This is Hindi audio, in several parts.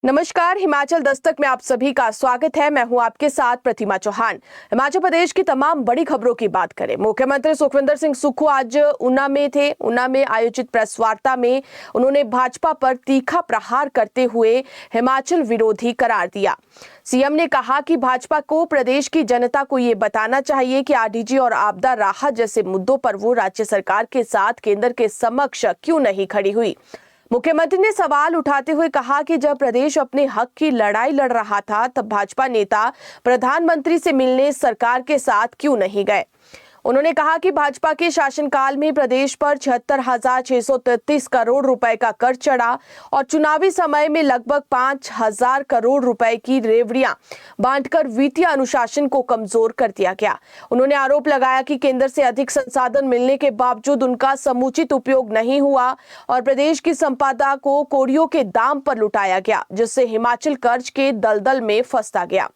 नमस्कार, हिमाचल दस्तक में आप सभी का स्वागत है। मैं हूं आपके साथ प्रतिमा चौहान। हिमाचल प्रदेश की तमाम बड़ी खबरों की बात करें। मुख्यमंत्री सुखविंदर सिंह सुक्खू आज ऊना में थे। ऊना में आयोजित प्रेस वार्ता में उन्होंने भाजपा पर तीखा प्रहार करते हुए हिमाचल विरोधी करार दिया। सीएम ने कहा कि भाजपा को प्रदेश की जनता को ये बताना चाहिए कि आरडीजी और आपदा राहत जैसे मुद्दों पर वो राज्य सरकार के साथ केंद्र के समक्ष क्यों नहीं खड़ी हुई। मुख्यमंत्री ने सवाल उठाते हुए कहा कि जब प्रदेश अपने हक की लड़ाई लड़ रहा था तब भाजपा नेता प्रधानमंत्री से मिलने सरकार के साथ क्यों नहीं गए। उन्होंने कहा कि भाजपा के शासनकाल में प्रदेश पर 76,633 करोड़ रुपए का कर चढ़ा और चुनावी समय में लगभग 5,000 करोड़ रुपए की रेवड़ियां बांटकर वित्तीय अनुशासन को कमजोर कर दिया गया। उन्होंने आरोप लगाया कि केंद्र से अधिक संसाधन मिलने के बावजूद उनका समुचित उपयोग नहीं हुआ और प्रदेश की संपदा को कौड़ियों के दाम पर लुटाया गया, जिससे हिमाचल कर्ज के दलदल में फंसता गया।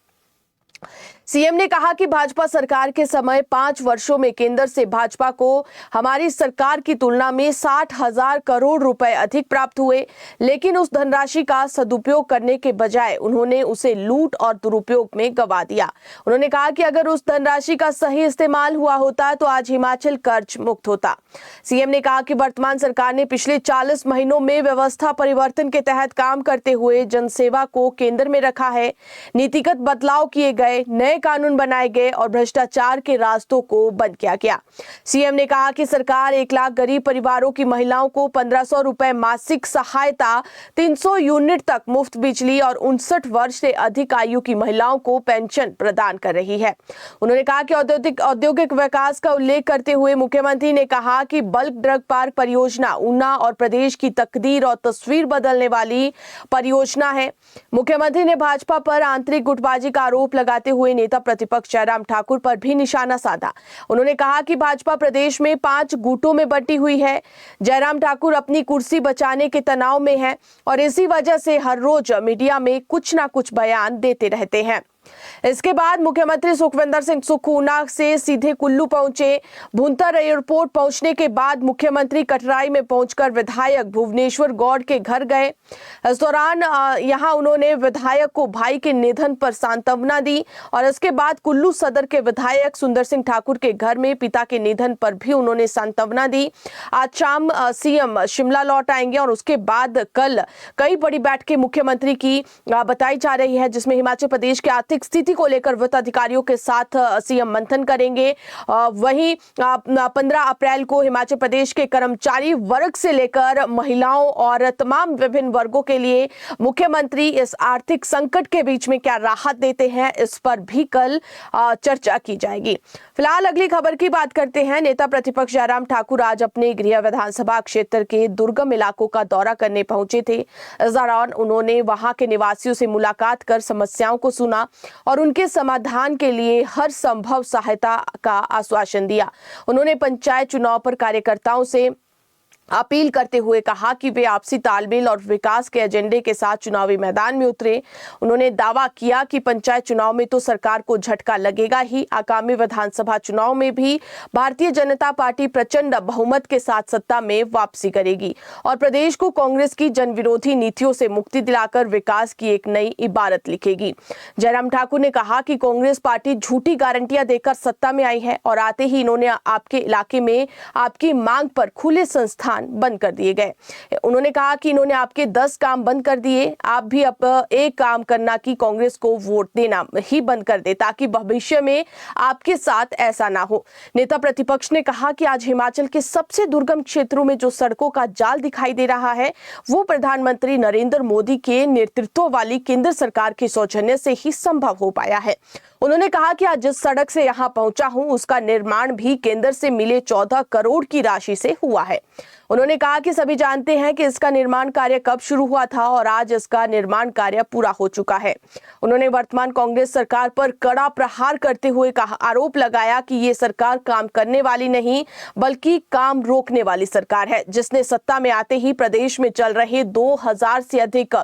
सीएम ने कहा कि भाजपा सरकार के समय 5 वर्षों में केंद्र से भाजपा को हमारी सरकार की तुलना में 60,000 करोड़ रुपए अधिक प्राप्त हुए, लेकिन उस धनराशि का सदुपयोग करने के बजाय उन्होंने उसे लूट और दुरुपयोग में गंवा दिया। उन्होंने कहा कि अगर उस धनराशि का सही इस्तेमाल हुआ होता तो आज हिमाचल कर्ज मुक्त होता। सीएम ने कहा कि वर्तमान सरकार ने पिछले 40 महीनों में व्यवस्था परिवर्तन के तहत काम करते हुए जनसेवा को केंद्र में रखा है। नीतिगत बदलाव किए गए, नए कानून बनाए गए और भ्रष्टाचार के रास्तों को बंद किया गया। सीएम ने कहा कि सरकार 1 लाख गरीब परिवारों की महिलाओं को 1,500 रुपए मासिक सहायता, 300 यूनिट तक मुफ्त बिजली और 59 वर्ष से अधिक आयु की महिलाओं को पेंशन प्रदान कर रही है। उन्होंने कहा कि औद्योगिक विकास का उल्लेख करते हुए मुख्यमंत्री ने कहा कि बल्क ड्रग पार्क परियोजना ऊना और प्रदेश की तकदीर और तस्वीर बदलने वाली परियोजना है। मुख्यमंत्री ने भाजपा पर आंतरिक गुटबाजी का आरोप लगाते हुए नेता प्रतिपक्ष जयराम ठाकुर पर भी निशाना साधा। उन्होंने कहा कि भाजपा प्रदेश में 5 गुटों में बंटी हुई है। जयराम ठाकुर अपनी कुर्सी बचाने के तनाव में है और इसी वजह से हर रोज मीडिया में कुछ ना कुछ बयान देते रहते हैं। इसके बाद मुख्यमंत्री सुखविंदर सिंह सुक्खू ऊना से सीधे कुल्लू पहुंचे। भुंतर एयरपोर्ट पहुंचने के बाद मुख्यमंत्री कटराई में पहुंचकर विधायक भुवनेश्वर गौड़ के घर गए। इस दौरान यहां उन्होंने विधायक को भाई के निधन पर सांत्वना दी और इसके बाद कुल्लू सदर के विधायक सुंदर सिंह ठाकुर के घर में पिता के निधन पर भी उन्होंने सांत्वना दी। आज शाम सीएम शिमला लौट आएंगे और उसके बाद कल कई बड़ी बैठकें मुख्यमंत्री की बताई जा रही है, जिसमें हिमाचल प्रदेश के आर्थिक स्थिति को लेकर वित्त अधिकारियों के साथ सीएम मंथन करेंगे। वहीं 15 अप्रैल को हिमाचल प्रदेश के कर्मचारी वर्ग से लेकर महिलाओं और तमाम विभिन्न वर्गों के लिए मुख्यमंत्री इस आर्थिक संकट के बीच में क्या राहत देते हैं, इस पर भी कल चर्चा की जाएगी। फिलहाल अगली खबर की बात करते हैं। नेता प्रतिपक्ष जयराम ठाकुर आज अपने गृह विधानसभा क्षेत्र के दुर्गम इलाकों का दौरा करने पहुंचे थे। इस दौरान उन्होंने वहां के निवासियों से मुलाकात कर समस्याओं को सुना और उनके समाधान के लिए हर संभव सहायता का आश्वासन दिया। उन्होंने पंचायत चुनाव पर कार्यकर्ताओं से अपील करते हुए कहा कि वे आपसी तालमेल और विकास के एजेंडे के साथ चुनावी मैदान में उतरे। उन्होंने दावा किया कि पंचायत चुनाव में तो सरकार को झटका लगेगा ही, आगामी विधानसभा चुनाव में भी भारतीय जनता पार्टी प्रचंड बहुमत के साथ सत्ता में वापसी करेगी और प्रदेश को कांग्रेस की जनविरोधी नीतियों से मुक्ति दिलाकर विकास की एक नई इबारत लिखेगी। जयराम ठाकुर ने कहा कि कांग्रेस पार्टी झूठी गारंटियां देकर सत्ता में आई है और आते ही इन्होंने आपके इलाके में आपकी मांग पर खुले संस्थान बंद कर दिए गए। उन्होंने कहा कि इन्होंने आपके 10 काम बंद कर दिए, आप भी अब एक काम करना कि कांग्रेस को वोट देना ही बंद कर दे ताकि भविष्य में आपके साथ ऐसा ना हो। नेता प्रतिपक्ष ने कहा कि आज हिमाचल के सबसे दुर्गम क्षेत्रों में जो सड़कों का जाल दिखाई दे रहा है वो प्रधानमंत्री नरेंद्र मोदी के नेतृत्व वाली केंद्र सरकार के सौजन्य से ही संभव हो पाया है। उन्होंने कहा कि आज जिस सड़क से यहां पहुंचा हूं उसका निर्माण भी केंद्र से मिले 14 करोड़ की राशि से हुआ है। उन्होंने कहा कि सभी जानते हैं कि इसका निर्माण कार्य कब शुरू हुआ था और आज इसका निर्माण कार्य पूरा हो चुका है। उन्होंने वर्तमान कांग्रेस सरकार पर कड़ा प्रहार करते हुए आरोप लगाया कि ये सरकार काम करने वाली नहीं बल्कि काम रोकने वाली सरकार है, जिसने सत्ता में आते ही प्रदेश में चल रहे 2000 से अधिक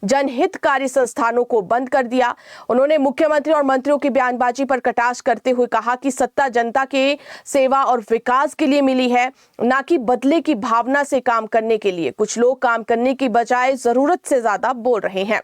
जनहितकारी संस्थानों को बंद कर दिया। उन्होंने मुख्यमंत्री और मंत्रियों की बयानबाजी पर कटाक्ष करते हुए कहा कि सत्ता जनता के सेवा और विकास के लिए मिली है, ना कि बदले की भावना से काम करने के लिए। कुछ लोग काम करने की बजाय जरूरत से ज्यादा बोल रहे हैं।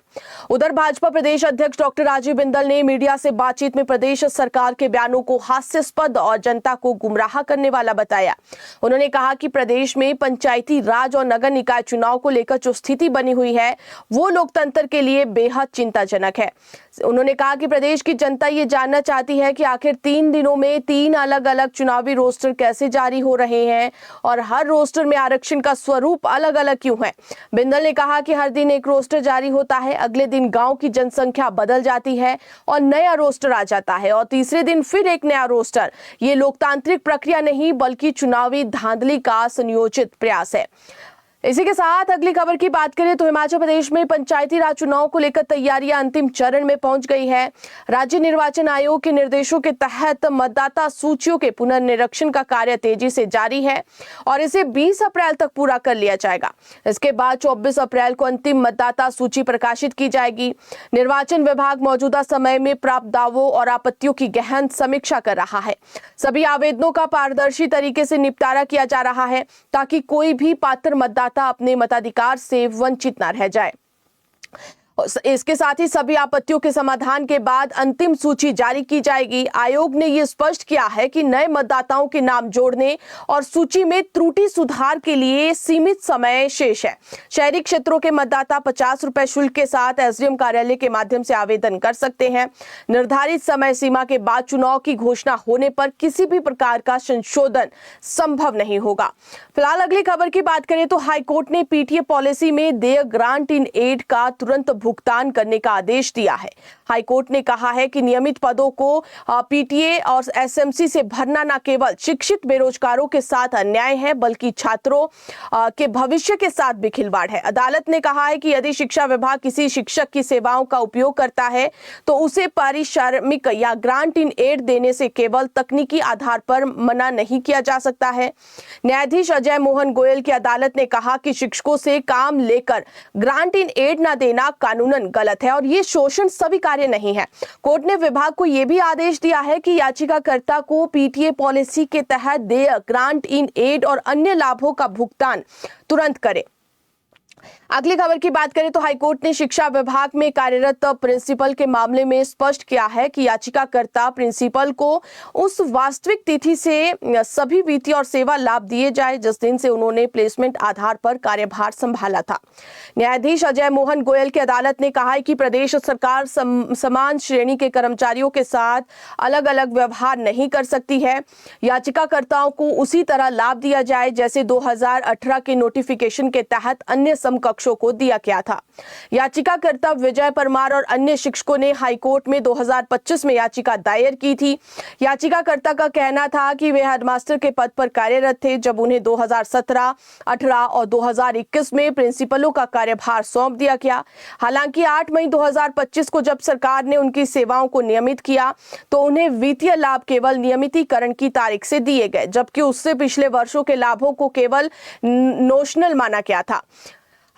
उधर भाजपा प्रदेश अध्यक्ष डॉक्टर राजीव बिंदल ने मीडिया से बातचीत में प्रदेश सरकार के बयानों को हास्यास्पद और जनता को गुमराह करने वाला बताया। उन्होंने कहा कि प्रदेश में पंचायती राज और नगर निकाय चुनाव को लेकर जो स्थिति बनी हुई है वो लोकतंत्र के लिए बेहद चिंताजनक है। उन्होंने कहा कि प्रदेश की जनता ये जानना चाहती है कि आखिर 3 दिनों में 3 अलग अलग चुनावी रोस्टर कैसे जारी हो रहे हैं और हर रोस्टर में आरक्षण का स्वरूप अलग अलग क्यों है। बिंदल ने कहा कि हर दिन एक रोस्टर जारी होता है, अगले दिन गांव की जनसंख्या बदल जाती है और नया रोस्टर आ जाता है और तीसरे दिन फिर एक नया रोस्टर। ये लोकतांत्रिक प्रक्रिया नहीं बल्कि चुनावी धांधली का संयोजित प्रयास है। इसी के साथ अगली खबर की बात करें तो हिमाचल प्रदेश में पंचायती राज चुनाव को लेकर तैयारियां अंतिम चरण में पहुंच गई है। राज्य निर्वाचन आयोग के निर्देशों के तहत मतदाता सूचियों के पुनर्निरीक्षण का कार्य तेजी से जारी है और इसे 20 अप्रैल तक पूरा कर लिया जाएगा। इसके बाद 24 अप्रैल को अंतिम मतदाता सूची प्रकाशित की जाएगी। निर्वाचन विभाग मौजूदा समय में प्राप्त दावों और आपत्तियों की गहन समीक्षा कर रहा है। सभी आवेदनों का पारदर्शी तरीके से निपटारा किया जा रहा है ताकि कोई भी पात्र मतदाता अपने मताधिकार से वंचित न रह जाए। इसके साथ ही सभी आपत्तियों के समाधान के बाद अंतिम सूची जारी की जाएगी। आयोग ने यह स्पष्ट किया है कि नए मतदाताओं के नाम जोड़ने और सूची में त्रुटि सुधार के लिए सीमित समय शेष है। शहरी क्षेत्रों के मतदाता 50 रुपए शुल्क के साथ एसडीएम कार्यालय के माध्यम से आवेदन कर सकते हैं। निर्धारित समय सीमा के बाद चुनाव की घोषणा होने पर किसी भी प्रकार का संशोधन संभव नहीं होगा। फिलहाल अगली खबर की बात करें तो हाईकोर्ट ने पीटीए पॉलिसी में देय ग्रांट इन एड का तुरंत भुगतान करने का आदेश दिया है। हाईकोर्ट ने कहा है कि नियमित पदों को पीटीए और एसएमसी से भरना न केवल शिक्षित बेरोजगारों के साथ अन्याय है बल्कि छात्रों के भविष्य के साथ भी खिलवाड़ है। अदालत ने कहा है कि यदि शिक्षा विभाग किसी शिक्षक की सेवाओं का उपयोग करता है तो उसे पारिश्रमिक या ग्रांट इन एड देने से केवल तकनीकी आधार पर मना नहीं किया जा सकता है। न्यायाधीश अजय मोहन गोयल की अदालत ने कहा कि शिक्षकों से काम लेकर ग्रांट इन एड न देना कानूनन गलत है और ये शोषण स्वीकार्य नहीं है। कोर्ट ने विभाग को यह भी आदेश दिया है कि याचिकाकर्ता को पीटीए पॉलिसी के तहत देय ग्रांट इन एड और अन्य लाभों का भुगतान तुरंत करे। अगली खबर की बात करें तो हाईकोर्ट ने शिक्षा विभाग में कार्यरत प्रिंसिपल के मामले में स्पष्ट किया है कि याचिकाकर्ता प्रिंसिपल को उस वास्तविक तिथि से सभी वित्तीय और सेवा लाभ दिए जाए जिस दिन से उन्होंने प्लेसमेंट आधार पर कार्यभार संभाला था। न्यायाधीश अजय मोहन गोयल की अदालत ने कहा है कि प्रदेश सरकार समान श्रेणी के कर्मचारियों के साथ अलग अलग व्यवहार नहीं कर सकती है। याचिकाकर्ताओं को उसी तरह लाभ दिया जाए जैसे 2018 के नोटिफिकेशन के तहत अन्य समकक्षों को दिया गया था। याचिकाकर्ता विजय परमार और अन्य शिक्षकों ने हाईकोर्ट में 2025 में याचिका दायर की थी। याचिकाकर्ता का कहना था कि वे हेडमास्टर के पद पर कार्यरत थे जब उन्हें 2017, 18 और 2021 में प्रिंसिपलों का कार्यभार सौंप दिया गया। हालांकि 8 मई 2025 को जब सरकार ने उनकी सेवाओं को नियमित किया तो उन्हें वित्तीय लाभ केवल नियमितीकरण की तारीख से दिए गए, जबकि उससे पिछले वर्षों के लाभों को केवल नोशनल माना गया था।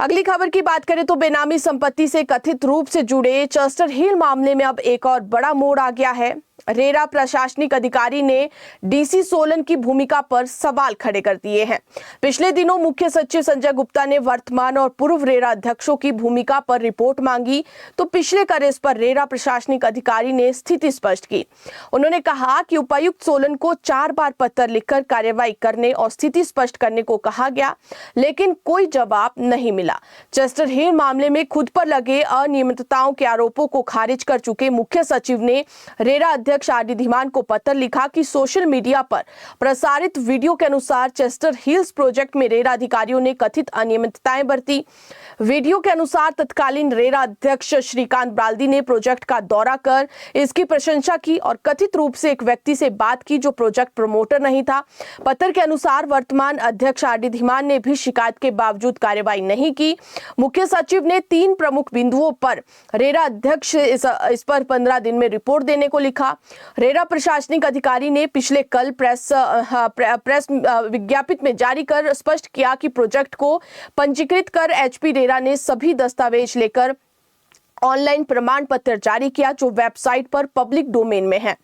अगली खबर की बात करें तो बेनामी संपत्ति से कथित रूप से जुड़े चेस्टर हिल मामले में अब एक और बड़ा मोड़ आ गया है। रेरा प्रशासनिक अधिकारी ने डीसी सोलन की भूमिका पर सवाल खड़े कर दिए हैं। पिछले दिनों मुख्य सचिव संजय गुप्ता ने वर्तमान और पूर्व रेरा अध्यक्षों की भूमिका पर रिपोर्ट मांगी तो पिछले केस पर रेरा प्रशासनिक अधिकारी ने स्थिति स्पष्ट की। उन्होंने कहा कि उपायुक्त सोलन को 4 बार पत्र लिखकर कार्रवाई करने और स्थिति स्पष्ट करने को कहा गया, लेकिन कोई जवाब नहीं मिला। चेस्टर हिल मामले में खुद पर लगे अनियमितताओं के आरोपों को खारिज कर चुके मुख्य सचिव ने रेरा अध्यक्ष आरडी धीमान को पत्र लिखा कि सोशल मीडिया पर प्रसारित वीडियो के अनुसार चेस्टर हिल्स प्रोजेक्ट में रेरा अधिकारियों ने कथित अनियमितताएं बरती। वीडियो के अनुसार तत्कालीन रेरा अध्यक्ष श्रीकांत बाल्दी ने प्रोजेक्ट का दौरा कर इसकी प्रशंसा की और कथित रूप से एक व्यक्ति से बात की जो प्रोजेक्ट प्रमोटर नहीं था। पत्र के अनुसार वर्तमान अध्यक्ष आरडी धीमान ने भी शिकायत के बावजूद कार्रवाई नहीं की। मुख्य सचिव ने 3 प्रमुख बिंदुओं पर रेरा अध्यक्ष इस पर 15 दिन में रिपोर्ट देने को लिखा। रेरा प्रशासनिक अधिकारी ने पिछले कल प्रेस विज्ञप्ति में जारी कर स्पष्ट किया कि प्रोजेक्ट को पंजीकृत कर एचपी रेरा ने सभी दस्तावेज लेकर ऑनलाइन प्रमाण पत्र जारी किया जो वेबसाइट पर पब्लिक डोमेन में है।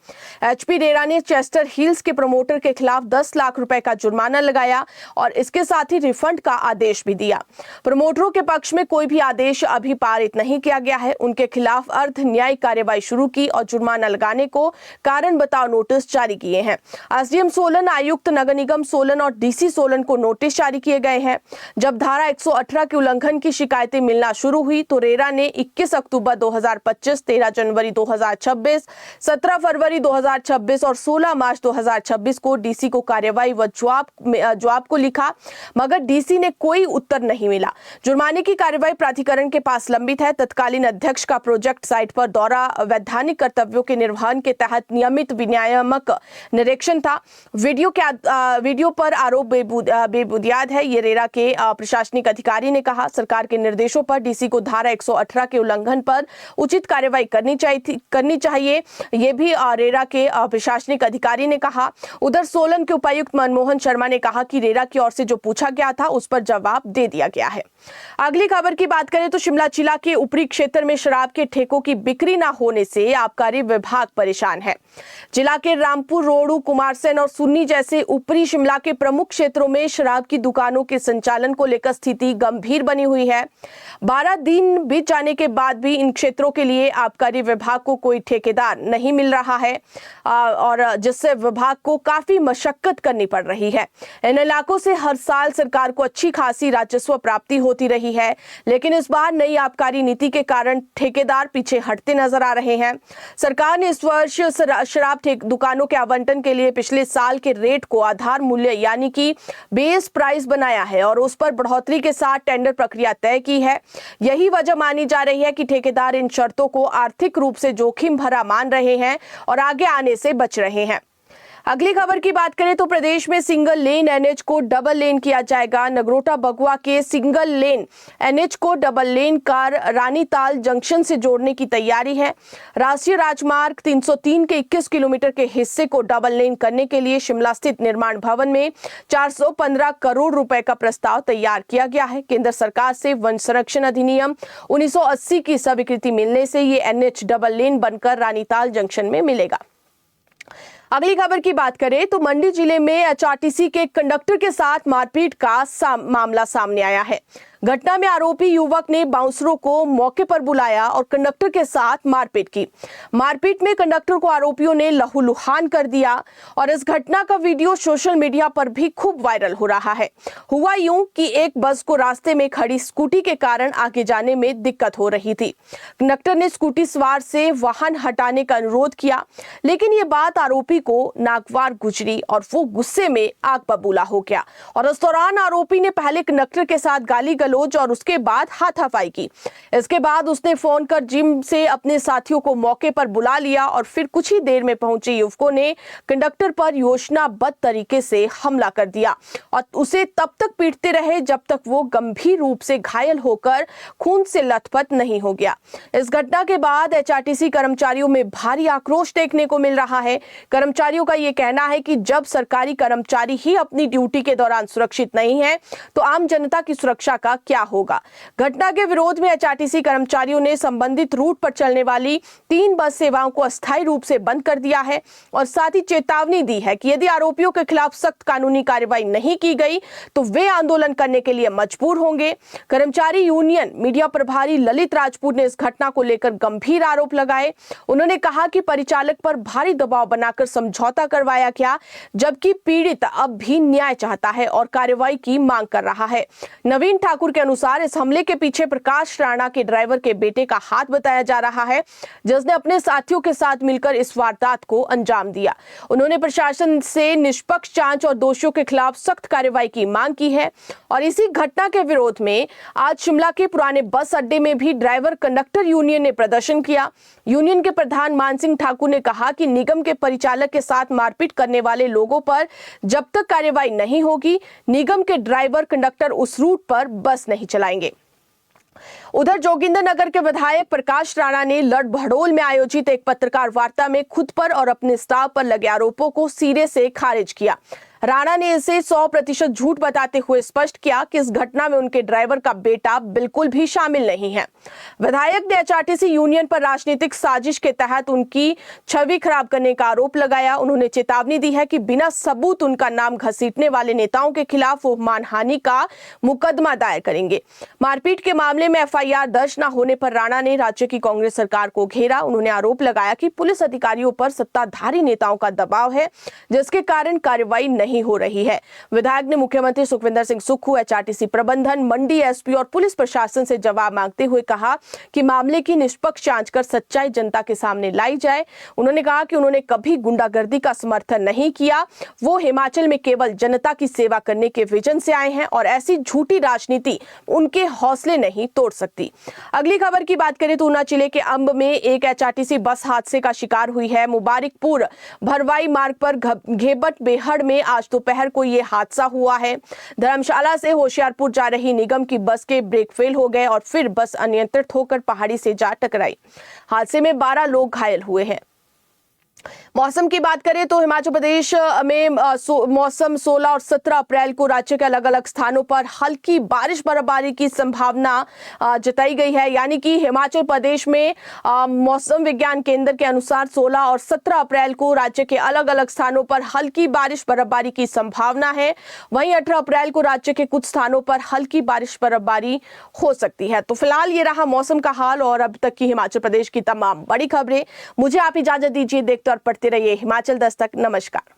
एचपी रेरा ने चेस्टर हिल्स के प्रमोटर के खिलाफ 10 लाख रुपए का जुर्माना लगाया और इसके साथ ही रिफंड का आदेश भी दिया। प्रमोटरों के पक्ष में कोई भी आदेश अभी पारित नहीं किया गया है। उनके खिलाफ अर्ध न्यायिक कार्रवाई शुरू की और जुर्माना लगाने को कारण बताओ नोटिस जारी किए हैं। एसडीएम सोलन, आयुक्त नगर निगम सोलन और डीसी सोलन को नोटिस जारी किए गए हैं। जब धारा 118 के उल्लंघन की शिकायतें मिलना शुरू हुई तो रेरा ने 21 अक्टूबर 2025, 13 जनवरी 2026, 17 फरवरी 2026 और 16 मार्च 2026 को डीसी को कार्यवाही व जवाब को लिखा, मगर डीसी ने कोई उत्तर नहीं मिला। जुर्माने की कार्यवाही प्राधिकरण के पास लंबित है। तत्कालीन अध्यक्ष का प्रोजेक्ट साइट पर दौरा वैधानिक कर्तव्यों के निर्वहन के तहत नियमित विनियामक निरीक्षण था। वीडियो पर आरोप बेबुनियाद है, ये रेरा के प्रशासनिक अधिकारी ने कहा। सरकार के निर्देशों पर डीसी को धारा 118 के उल्लंघन पर उचित कार्रवाई करनी चाहिए, ये भी रेरा के प्रशासनिक अधिकारी ने कहा। उधर सोलन के उपायुक्त मनमोहन शर्मा ने कहा कि रेरा की ओर से जो पूछा गया था उस पर जवाब दे दिया गया है। अगली खबर की बात करें तो शिमला जिला के ऊपरी क्षेत्र में शराब के ठेकों की बिक्री न होने से आबकारी विभाग परेशान है। जिला के रामपुर, रोडू, कुमारसैन और सुन्नी जैसे ऊपरी शिमला के प्रमुख क्षेत्रों में शराब की दुकानों के संचालन को लेकर स्थिति गंभीर बनी हुई है। 12 दिन बीत जाने के बाद भी इन क्षेत्रों के लिए आबकारी विभाग को कोई ठेकेदार नहीं मिल रहा है और जिससे विभाग को काफी मशक्कत करनी पड़ रही है। इन इलाकों से हर साल सरकार को अच्छी खासी राजस्व प्राप्ति होती रही है, लेकिन इस बार नई आबकारी नीति के कारण ठेकेदार पीछे हटते नजर आ रहे हैं। सरकार ने इस वर्ष शराब दुकानों के आवंटन के लिए पिछले साल के रेट को आधार मूल्य यानी कि बेस प्राइस बनाया है और उस पर बढ़ोतरी के साथ टेंडर प्रक्रिया तय की है। यही वजह मानी जा रही है कि ठेकेदार इन शर्तों को आर्थिक रूप से जोखिम भरा मान रहे हैं और आगे आने से बच रहे हैं। अगली खबर की बात करें तो प्रदेश में सिंगल लेन एनएच को डबल लेन किया जाएगा। नगरोटा बगुआ के सिंगल लेन एनएच को double lane car Ranital junction से जोड़ने की तैयारी है। राष्ट्रीय राजमार्ग 303 के 21 किलोमीटर के हिस्से को डबल लेन करने के लिए शिमला स्थित निर्माण भवन में 415 करोड़ रुपए का प्रस्ताव तैयार किया गया है। केंद्र सरकार से वन संरक्षण अधिनियम 1980 की स्वीकृति मिलने से ये एनएच डबल लेन बनकर रानीताल जंक्शन में मिलेगा। अगली खबर की बात करें तो मंडी जिले में एचआरटीसी के कंडक्टर के साथ मारपीट का मामला सामने आया है। घटना में आरोपी युवक ने बाउंसरों को मौके पर बुलाया और कंडक्टर के साथ मारपीट की। मारपीट में कंडक्टर को आरोपियों ने लहूलुहान कर दिया और इस घटना का वीडियो सोशल मीडिया पर भी खूब वायरल हो रहा है। हुआ यूं कि एक बस को रास्ते में खड़ी स्कूटी के कारण आगे जाने में दिक्कत हो रही थी। कंडक्टर ने स्कूटी सवार से वाहन हटाने का अनुरोध किया, लेकिन ये बात आरोपी को नागवार गुजरी और वो गुस्से में आग बबूला हो गया और इस दौरान आरोपी ने पहले कंडक्टर के साथ गाली और उसके बाद हाथापाई की। इसके बाद उसने फोन कर जिम से अपने साथियों को मौके पर बुला लिया और फिर कुछ ही देर में पहुंचे युवकों ने कंडक्टर पर योजनाबद्ध तरीके से हमला कर दिया और उसे तब तक पीटते रहे जब तक वो गंभीर रूप से घायल होकर खून से लथपथ नहीं हो गया। इस घटना के बाद एचआरटीसी कर्मचारियों में भारी आक्रोश देखने को मिल रहा है। कर्मचारियों का यह कहना है कि जब सरकारी कर्मचारी ही अपनी ड्यूटी के दौरान सुरक्षित नहीं है तो आम जनता की सुरक्षा का क्या होगा। घटना के विरोध में एचआरटीसी कर्मचारियों ने संबंधित रूट पर चलने वाली 3 बस सेवाओं को अस्थायी रूप से बंद कर दिया है और साथ ही चेतावनी दी है कि यदि आरोपियों के खिलाफ सख्त कानूनी कार्रवाई नहीं की गई तो वे आंदोलन करने के लिए मजबूर होंगे। कर्मचारी यूनियन मीडिया प्रभारी ललित राजपूत ने इस घटना को लेकर गंभीर आरोप लगाए। उन्होंने कहा कि परिचालक पर भारी दबाव बनाकर समझौता करवाया गया, जबकि पीड़ित अब भी न्याय चाहता है और कार्रवाई की मांग कर रहा है। नवीन ठाकुर के अनुसार इस हमले के पीछे प्रकाश राणा के ड्राइवर के बेटे का हाथ बताया जा रहा है, जिसने अपने साथियों के साथ मिलकर इस वारदात को अंजाम दिया। उन्होंने प्रशासन से निष्पक्ष जांच और दोषियों के खिलाफ सख्त कार्रवाई की मांग की है और इसी घटना के विरोध में आज शिमला के पुराने बस अड्डे में भी ड्राइवर कंडक्टर यूनियन ने प्रदर्शन किया। यूनियन के प्रधान मानसिंह ठाकुर ने कहा कि निगम के परिचालक के साथ मारपीट करने वाले लोगों पर जब तक कार्रवाई नहीं होगी, निगम के ड्राइवर कंडक्टर उस रूट पर बस नहीं चलाएंगे। उधर जोगिंदरनगर के विधायक प्रकाश राणा ने लड़भड़ोल में आयोजित एक पत्रकार वार्ता में खुद पर और अपने स्टाफ पर लगे आरोपों को सिरे से खारिज किया। राणा ने इसे 100% झूठ बताते हुए स्पष्ट किया कि इस घटना में उनके ड्राइवर का बेटा बिल्कुल भी शामिल नहीं है। विधायक ने एचआरटीसी यूनियन पर राजनीतिक साजिश के तहत उनकी छवि खराब करने का आरोप लगाया। उन्होंने चेतावनी दी है कि बिना सबूत उनका नाम घसीटने वाले नेताओं के खिलाफ वो मानहानि का मुकदमा दायर करेंगे। मारपीट के मामले में एफआईआर दर्ज न होने पर राणा ने राज्य की कांग्रेस सरकार को घेरा। उन्होंने आरोप लगाया कि पुलिस अधिकारियों पर सत्ताधारी नेताओं का दबाव है, जिसके कारण कार्रवाई नहीं हो रही है। विधायक ने मुख्यमंत्री सुखविंदर सिंह सुक्खू, एचआरटीसी प्रबंधन, मंडी एसपी और पुलिस प्रशासन से जवाब मांगते हुए कहा कि मामले की निष्पक्ष जांच कर सच्चाई जनता के सामने लाई जाए। उन्होंने कहा कि उन्होंने कभी गुंडागर्दी का समर्थन नहीं किया। वो हिमाचल में केवल जनता की सेवा करने के विजन से आए हैं और ऐसी झूठी राजनीति उनके हौसले नहीं तोड़ सकती। अगली खबर की बात करें तो ऊना जिले के अंब में एक एचआरटीसी बस हादसे का शिकार हुई है। मुबारकपुर भरवाई मार्ग पर घेबट बेहड़ में आज दोपहर को यह हादसा हुआ है। धर्मशाला से होशियारपुर जा रही निगम की बस के ब्रेक फेल हो गए और फिर बस अनियंत्रित होकर पहाड़ी से जा टकराई। हादसे में 12 लोग घायल हुए हैं। मौसम की बात करें तो हिमाचल प्रदेश में मौसम 16 और 17 अप्रैल को राज्य के अलग अलग स्थानों पर हल्की बारिश बर्फबारी की संभावना जताई गई है। यानी कि हिमाचल प्रदेश में मौसम विज्ञान केंद्र के अनुसार 16 और 17 अप्रैल को राज्य के अलग अलग स्थानों पर हल्की बारिश बर्फबारी की संभावना है। वहीं 18 अप्रैल को राज्य के कुछ स्थानों पर हल्की बारिश बर्फबारी हो सकती है। तो फिलहाल ये रहा मौसम का हाल और अब तक की हिमाचल प्रदेश की तमाम बड़ी खबरें। मुझे आप इजाजत दीजिए, देखते और पढ़ते रहिए हिमाचल दस्तक। नमस्कार।